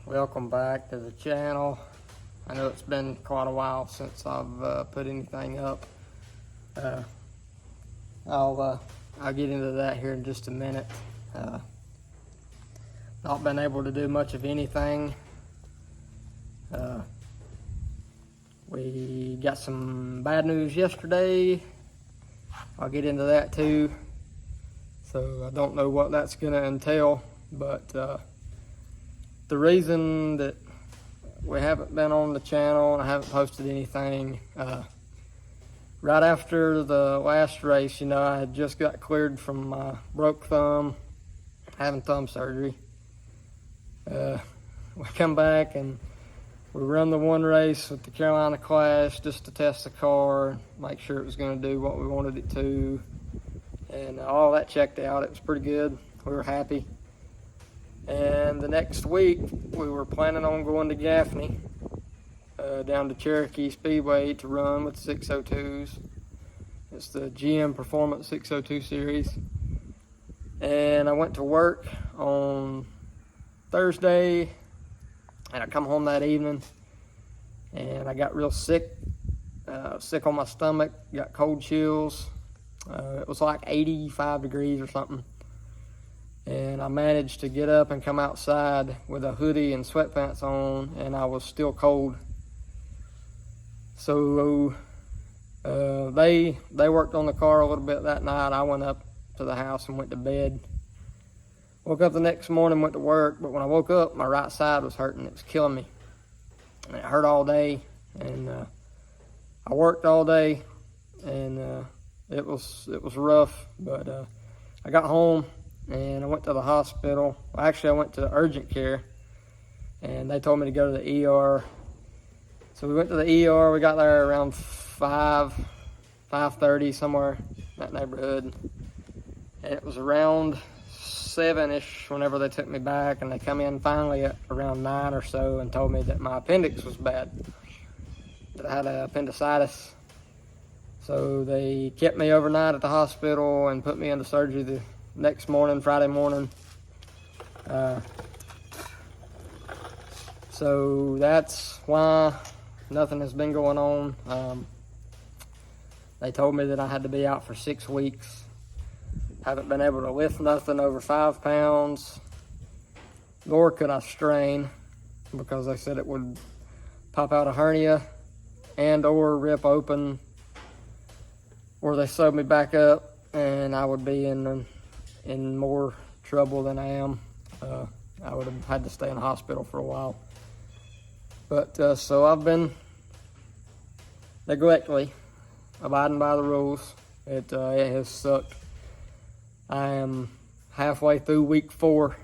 Welcome back to the channel. I know it's been quite a while since I've put anything up. I'll get into that here in just a minute. Not been able to do much of anything. We got some bad news yesterday. I'll get into that too. So I don't know what that's gonna entail, but the reason that we haven't been on the channel and I haven't posted anything, right after the last race, I had just got cleared from my broke thumb, having thumb surgery. We come back and we run the one race with the Carolina Clash just to test the car, make sure it was going to do what we wanted it to, and all that checked out. It was pretty good. We were happy. And the next week we were planning on going to Gaffney, down to Cherokee Speedway to run with 602s. It's the GM Performance 602 series. And I went to work on Thursday, and I come home that evening and I got real sick, sick on my stomach, got cold chills. It was like 85 degrees or something. And I managed to get up and come outside with a hoodie and sweatpants on, and I was still cold. So they worked on the car a little bit that night. I went up to the house and went to bed. Woke up the next morning, went to work, but when I woke up, my right side was hurting. It was killing me. And it hurt all day, and I worked all day, and it was rough. But I got home and I went to the hospital. Well, actually, I went to urgent care, and they told me to go to the ER. So we went to the ER. We got there around 5:30, somewhere in that neighborhood. And it was around 7-ish whenever they took me back, and they come in finally at around 9 or so and told me that my appendix was bad, that I had appendicitis. So they kept me overnight at the hospital and put me into surgery the next morning, Friday morning. So that's why nothing has been going on. They told me that I had to be out for 6 weeks. Haven't been able to lift nothing over 5 pounds, nor could I strain, because they said it would pop out a hernia and or rip open, or they sewed me back up and I would be in more trouble than I am. I would have had to stay in the hospital for a while. But so I've been neglectfully abiding by the rules. It has sucked. I am halfway through week 4.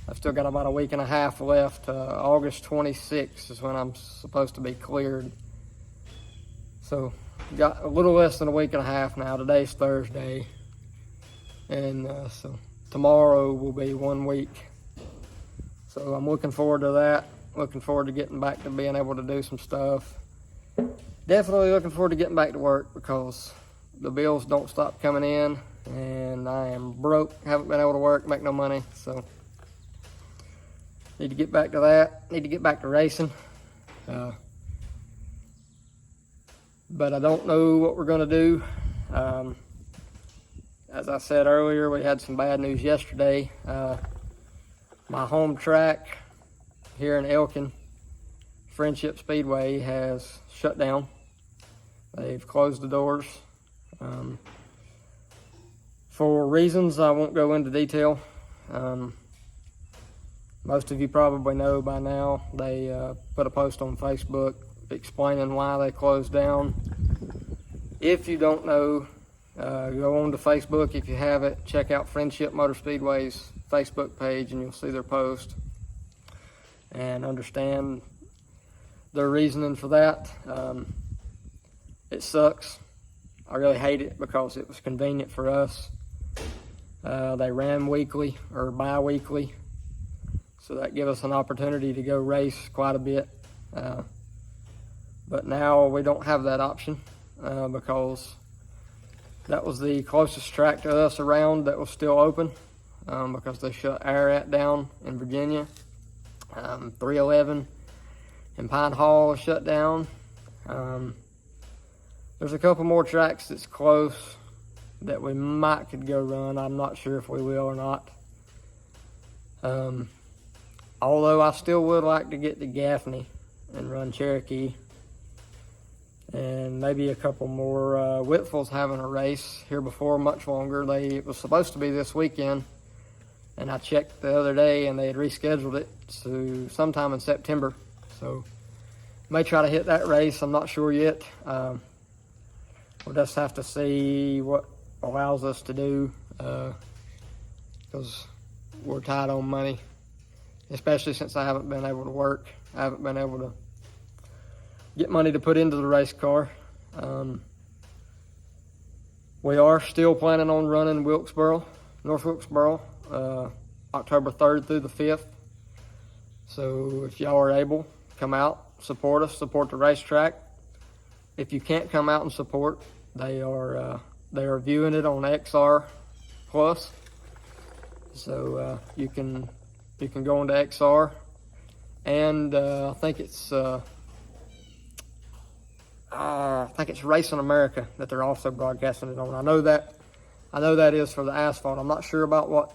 I've still got about a week and a half left. August 26th is when I'm supposed to be cleared. So got a little less than a week and a half now. Today's Thursday. And so tomorrow will be 1 week. So I'm looking forward to that. Looking forward to getting back to being able to do some stuff. Definitely looking forward to getting back to work, because the bills don't stop coming in and I am broke. Haven't been able to work, make no money. So need to get back to that. Need to get back to racing. But I don't know what we're going to do. As I said earlier, we had some bad news yesterday. My home track here in Elkin, Friendship Speedway, has shut down. They've closed the doors. For reasons I won't go into detail. Most of you probably know by now. They put a post on Facebook explaining why they closed down. If you don't know, go on to Facebook if you have it. Check out Friendship Motor Speedway's Facebook page and you'll see their post and understand their reasoning for that. It sucks. I really hate it because it was convenient for us. They ran weekly or bi-weekly, so that gave us an opportunity to go race quite a bit. But now we don't have that option because that was the closest track to us around that was still open. because they shut Ararat down in Virginia. 311 in Pine Hall is shut down. There's a couple more tracks that's close that we might could go run. I'm not sure if we will or not. Although I still would like to get to Gaffney and run Cherokee. And maybe a couple more. Whitfield's having a race here before much longer. It was supposed to be this weekend, and I checked the other day and they had rescheduled it to sometime in September. So may try to hit that race. I'm not sure yet. We'll just have to see what allows us to do, because we're tight on money, especially since I haven't been able to work. I haven't been able to get money to put into the race car. We are still planning on running Wilkesboro, North Wilkesboro, October 3rd through the 5th. So if y'all are able, come out, support us, support the racetrack. If you can't come out and support, they are viewing it on XR Plus. So you can go into XR, and I think it's Racing America that they're also broadcasting it on. I know that is for the asphalt. I'm not sure about what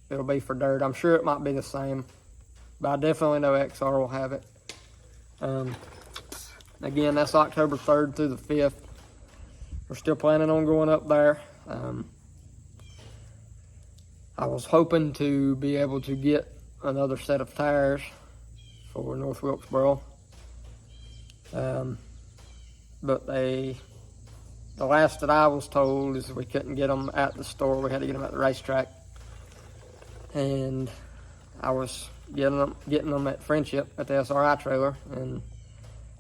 it'll be for dirt. I'm sure it might be the same, but I definitely know XR will have it. Again, that's October 3rd through the 5th. We're still planning on going up there. I was hoping to be able to get another set of tires for North Wilkesboro. But the last that I was told is we couldn't get them at the store. We had to get them at the racetrack. And I was getting them at Friendship at the SRI trailer, and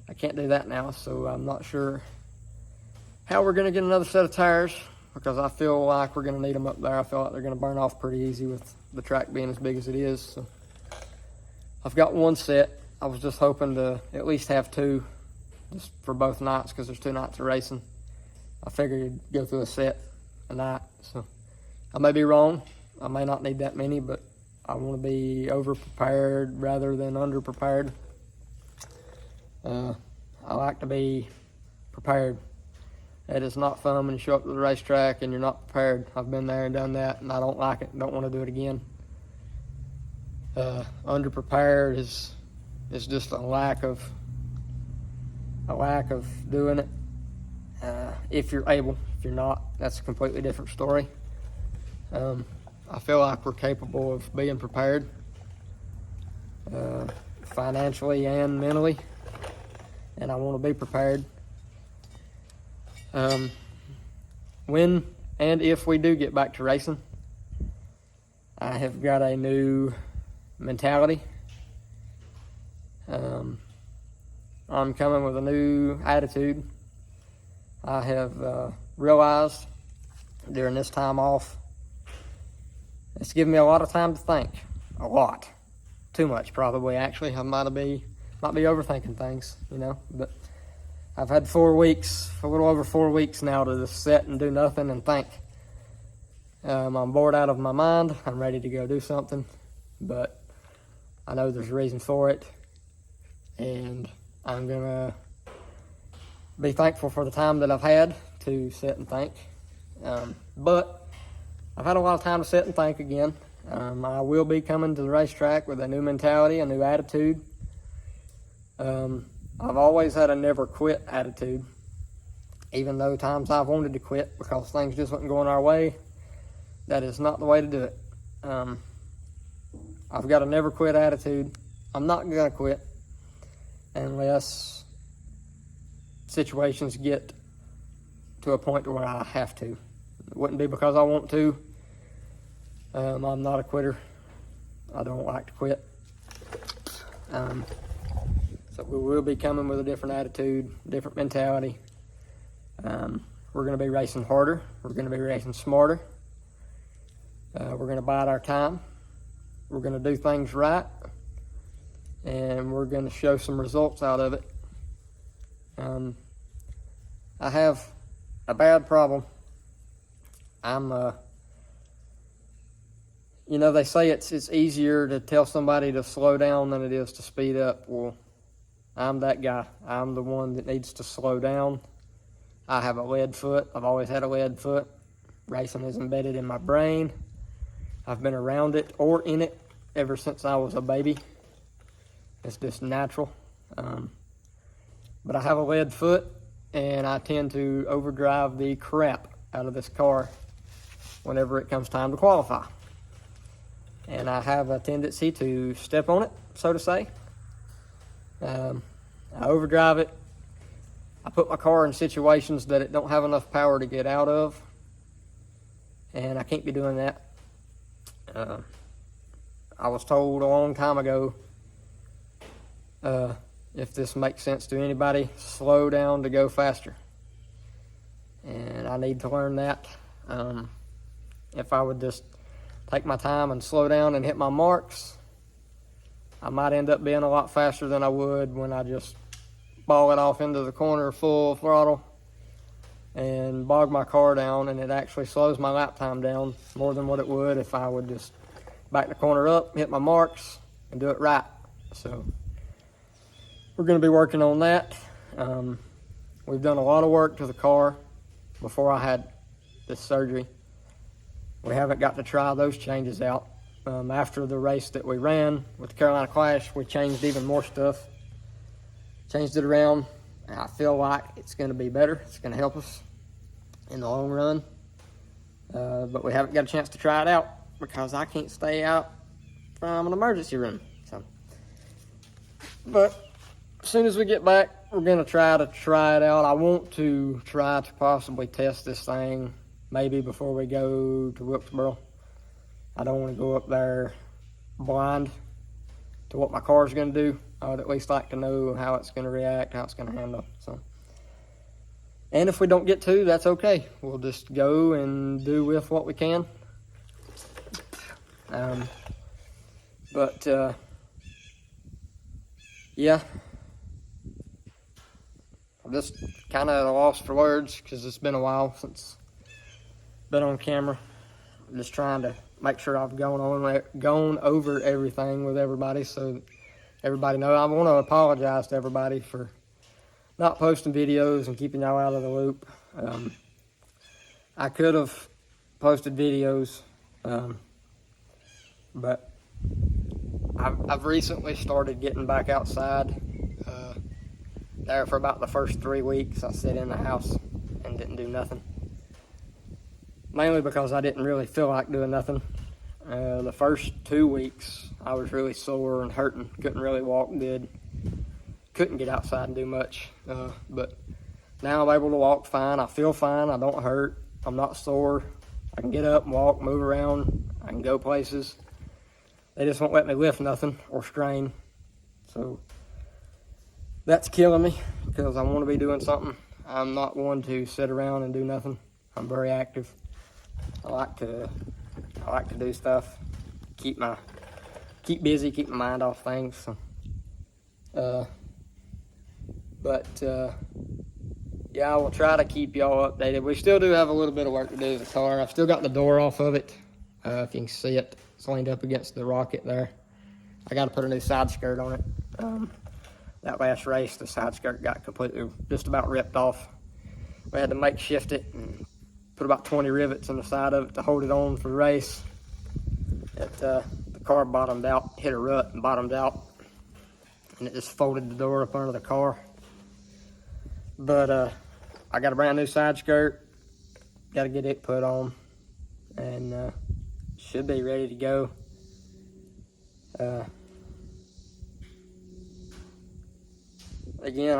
I can't do that now. So I'm not sure how we're going to get another set of tires, because I feel like we're going to need them up there. I feel like they're going to burn off pretty easy with the track being as big as it is. So I've got one set. I was just hoping to at least have two, just for both nights, because there's 2 nights of racing. I figured you'd go through a set a night. So I may be wrong. I may not need that many, but I want to be over-prepared rather than under-prepared. I like to be prepared. It is not fun when you show up to the racetrack and you're not prepared. I've been there and done that, and I don't like it. Don't want to do it again. Under-prepared is just a lack of doing it. If you're able. If you're not, that's a completely different story. I feel like we're capable of being prepared, financially and mentally, and I want to be prepared. When and if we do get back to racing, I have got a new mentality. I'm coming with a new attitude. I have realized during this time off, it's given me a lot of time to think. A lot. Too much, probably, actually. I might be overthinking things, but I've had 4 weeks, a little over 4 weeks now, to just sit and do nothing and think. I'm bored out of my mind. I'm ready to go do something, but I know there's a reason for it, and I'm gonna be thankful for the time that I've had to sit and think. But I've had a lot of time to sit and think again. I will be coming to the racetrack with a new mentality, a new attitude. I've always had a never quit attitude, even though times I've wanted to quit because things just wasn't going our way. That is not the way to do it. I've got a never quit attitude. I'm not going to quit unless situations get to a point where I have to. It wouldn't be because I want to. I'm not a quitter. I don't like to quit. So we will be coming with a different attitude, different mentality. We're going to be racing harder. We're going to be racing smarter. We're going to bide our time. We're going to do things right. And we're going to show some results out of it. I have a bad problem. I'm, You know, they say it's easier to tell somebody to slow down than it is to speed up. Well, I'm that guy. I'm the one that needs to slow down. I have a lead foot. I've always had a lead foot. Racing is embedded in my brain. I've been around it or in it ever since I was a baby. It's just natural. But I have a lead foot, and I tend to overdrive the crap out of this car whenever it comes time to qualify. And I have a tendency to step on it, so to say. I overdrive it. I put my car in situations that it don't have enough power to get out of, and I can't be doing that. I was told a long time ago, if this makes sense to anybody, slow down to go faster. And I need to learn that. If I would just take my time and slow down and hit my marks, I might end up being a lot faster than I would when I just ball it off into the corner full throttle and bog my car down, and it actually slows my lap time down more than what it would if I would just back the corner up, hit my marks, and do it right. So we're going to be working on that. We've done a lot of work to the car before I had this surgery. We haven't got to try those changes out. After the race that we ran with the Carolina Clash, we changed even more stuff. Changed it around, and I feel like it's going to be better. It's going to help us in the long run. But we haven't got a chance to try it out because I can't stay out from an emergency room. But as soon as we get back, we're going to try it out. I want to try to possibly test this thing maybe before we go to Wilkesboro. I don't want to go up there blind to what my car's going to do. I would at least like to know how it's going to react, how it's going to handle. And if we don't get to, that's okay. We'll just go and do with what we can. Yeah. I'm just kind of at a loss for words because it's been a while since I've been on camera. I'm just trying to make sure I've gone over everything with everybody so everybody knows. I want to apologize to everybody for not posting videos and keeping y'all out of the loop. I could have posted videos, but I've recently started getting back outside. There for about the first 3 weeks, I sat in the house and didn't do nothing. Mainly because I didn't really feel like doing nothing. The first 2 weeks, I was really sore and hurting. Couldn't really walk good. Couldn't get outside and do much. But now I'm able to walk fine. I feel fine. I don't hurt. I'm not sore. I can get up and walk, move around. I can go places. They just won't let me lift nothing or strain. So that's killing me because I want to be doing something. I'm not one to sit around and do nothing. I'm very active. I like to do stuff, keep busy, keep my mind off things. Yeah, I will try to keep y'all updated. We still do have a little bit of work to do with the car. I've still got the door off of it. If you can see it, it's leaned up against the rocket there. I got to put a new side skirt on it. That last race, the side skirt got completely, just about ripped off. We had to makeshift it and put about 20 rivets on the side of it to hold it on for the race. The car bottomed out, hit a rut and bottomed out, and it just folded the door up under the car. But I got a brand new side skirt, got to get it put on, and should be ready to go. Again,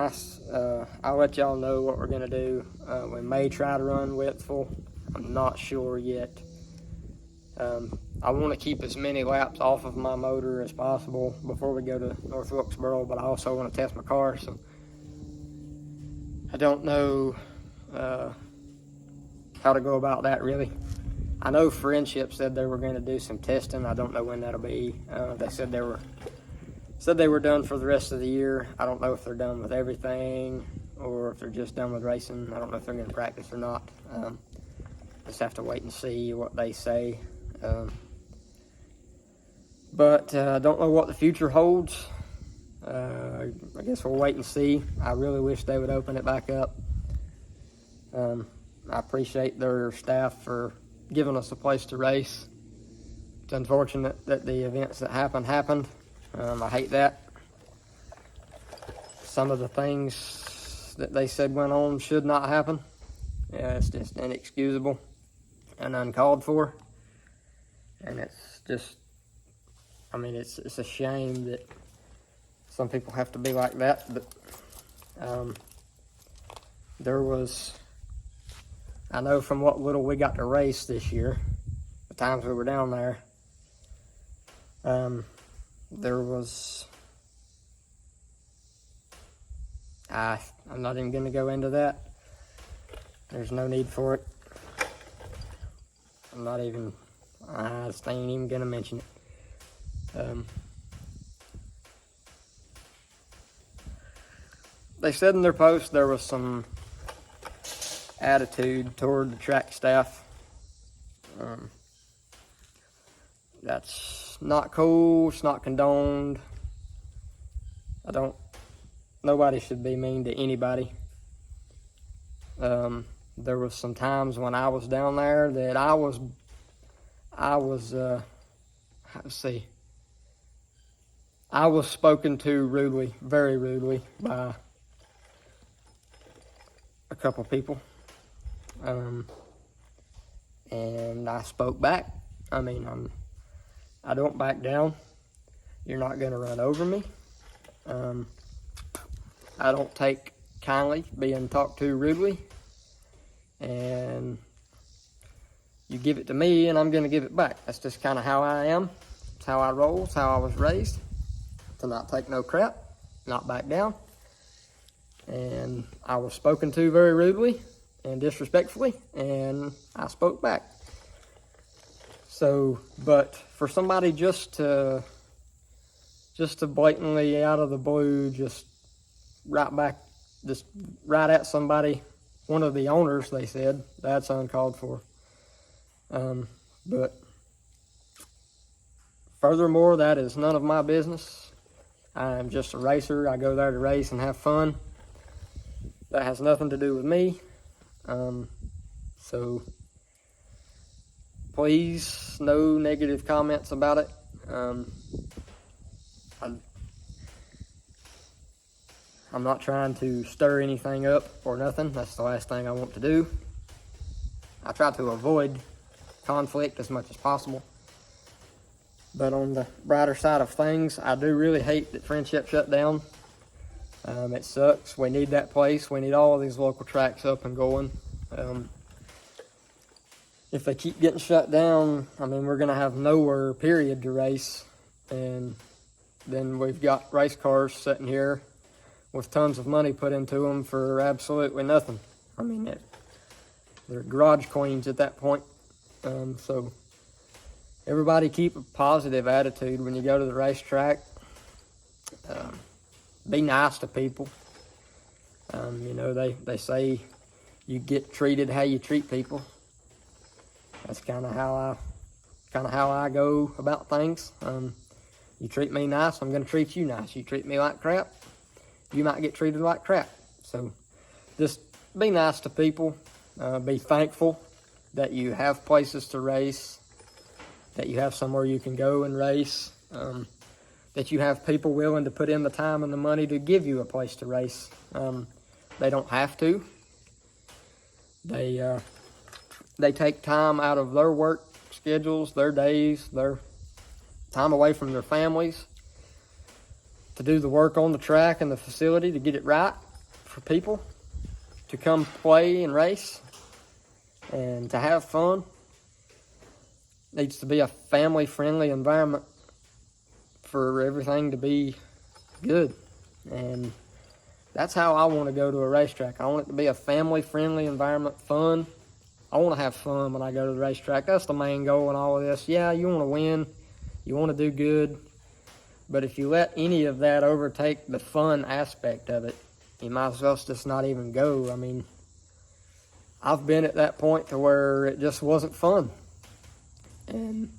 I'll let y'all know what we're gonna do. We may try to run Whitful. I'm not sure yet. I want to keep as many laps off of my motor as possible before we go to North Wilkesboro, but I also want to test my car, so I don't know how to go about that really. I know Friendship said they were going to do some testing. I don't know when that'll be. They said they were done for the rest of the year. I don't know if they're done with everything or if they're just done with racing. I don't know if they're going to practice or not. Just have to wait and see what they say. But I don't know what the future holds. I guess we'll wait and see. I really wish they would open it back up. I appreciate their staff for giving us a place to race. It's unfortunate that the events that happened. I hate that. Some of the things that they said went on should not happen. Yeah, it's just inexcusable and uncalled for. And it's just, I mean, it's a shame that some people have to be like that. But there was, I know from what little we got to race this year, the times we were down there, there was, I'm not even going to go into that. There's no need for it. I just ain't even going to mention it. They said in their post there was some attitude toward the track staff. That's not cool. It's not condoned. Nobody should be mean to anybody. There was some times when I was down there that I was spoken to rudely, very rudely by a couple people. And I spoke back. I mean, I don't back down. You're not going to run over me. I don't take kindly being talked to rudely. And you give it to me and I'm going to give it back. That's just kind of how I am. It's how I roll. It's how I was raised. To not take no crap, not back down. And I was spoken to very rudely and disrespectfully, and I spoke back. So, but for somebody just to blatantly out of the blue, just right at somebody, one of the owners, they said, that's uncalled for. But furthermore, that is none of my business. I am just a racer. I go there to race and have fun. That has nothing to do with me. So please, no negative comments about it. I'm not trying to stir anything up or nothing. That's the last thing I want to do. I try to avoid conflict as much as possible. But on the brighter side of things, I do really hate that Friendship shut down. It sucks. We need that place. We need all of these local tracks up and going. If they keep getting shut down, I mean, we're going to have nowhere, period, to race. And then we've got race cars sitting here with tons of money put into them for absolutely nothing. I mean, they're garage queens at that point. So everybody keep a positive attitude when you go to the racetrack. Be nice to people. You know, they say you get treated how you treat people. That's kind of how I go about things. You treat me nice, I'm going to treat you nice. You treat me like crap, you might get treated like crap. So just be nice to people. Be thankful that you have places to race, that you have somewhere you can go and race, that you have people willing to put in the time and the money to give you a place to race. They don't have to. They take time out of their work schedules, their days, their time away from their families to do the work on the track and the facility to get it right for people to come play and race and to have fun. It needs to be a family-friendly environment for everything to be good. And that's how I want to go to a racetrack. I want it to be a family-friendly environment, fun. I want to have fun when I go to the racetrack. That's the main goal in all of this. Yeah, you want to win. You want to do good. But if you let any of that overtake the fun aspect of it, you might as well just not even go. I mean, I've been at that point to where it just wasn't fun. And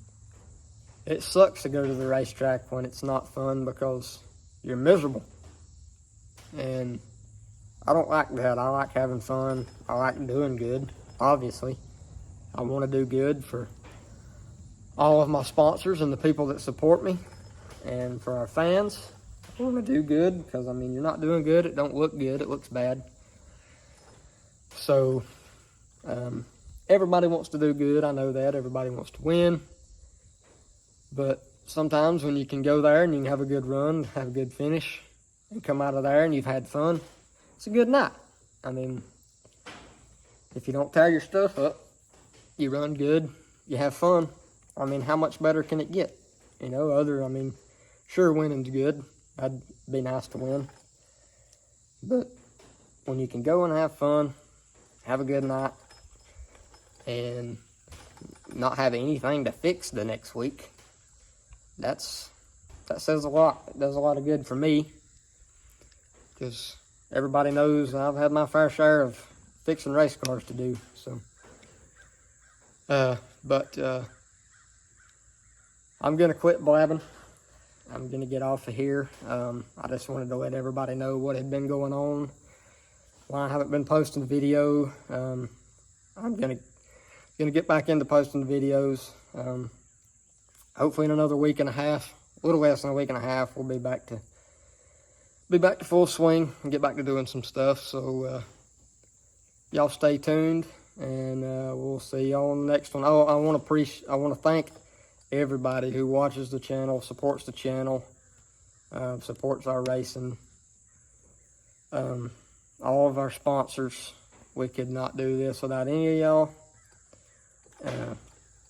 it sucks to go to the racetrack when it's not fun because you're miserable. And I don't like that. I like having fun. I like doing good, obviously. I want to do good for all of my sponsors and the people that support me. And for our fans, I want to do good because, I mean, you're not doing good. It don't look good. It looks bad. So, everybody wants to do good. I know that. Everybody wants to win. But sometimes when you can go there and you can have a good run, have a good finish, and come out of there and you've had fun, it's a good night. I mean, if you don't tear your stuff up, you run good, you have fun. I mean, how much better can it get? You know, I mean, sure, winning's good. That'd be nice to win. But when you can go and have fun, have a good night, and not have anything to fix the next week, that says a lot. It does a lot of good for me. Because everybody knows I've had my fair share of fixing race cars to do. So, I'm gonna quit blabbing. I'm gonna get off of here. I just wanted to let everybody know what had been going on. Why I haven't been posting the video. I'm gonna get back into posting the videos. Hopefully in another week and a half, a little less than a week and a half, we'll be back to full swing and get back to doing some stuff. So y'all stay tuned, and we'll see y'all on the next one. Oh, I want to thank everybody who watches the channel, supports the channel, supports our racing. All of our sponsors. We could not do this without any of y'all.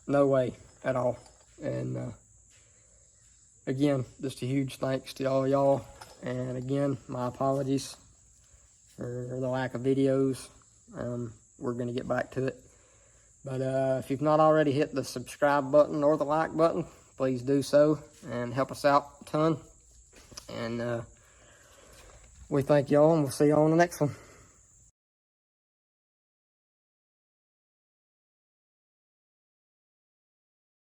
No way at all. And again, just a huge thanks to all y'all. And again, my apologies for the lack of videos. We're going to get back to it. But if you've not already hit the subscribe button or the like button, please do so and help us out a ton. And we thank y'all, and we'll see y'all on the next one.